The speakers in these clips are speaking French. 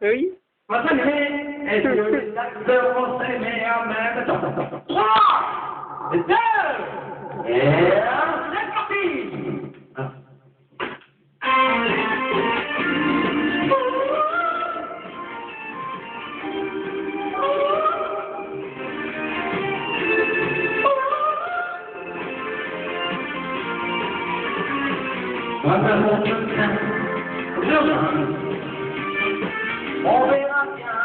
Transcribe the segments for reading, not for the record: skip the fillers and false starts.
Oui. Et c'est parti. On verra bien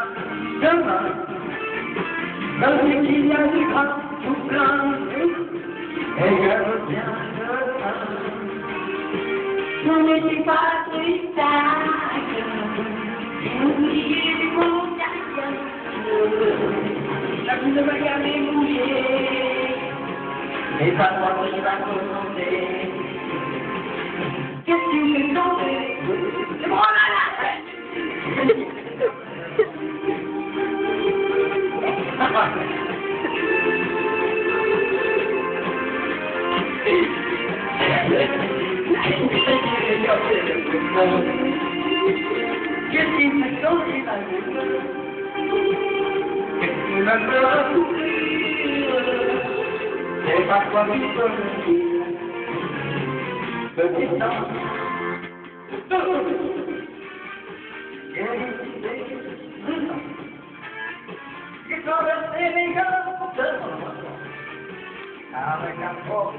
demain, dans ce qu'il y a du grand tout plein, et je reviens demain. Ne laissez pas ce sac, oubliez mon gardien. La vie ne va jamais bouger, et pas toi qui va commencer. Qu'est-ce que tu fais tomber? C'est bon, là, qu'est-ce qui me fait tomber la vie? Qu'est-ce qui me fait souffrir? C'est pas toi qui peux le dire. Petit temps. J'ai traversé les gars avec un fort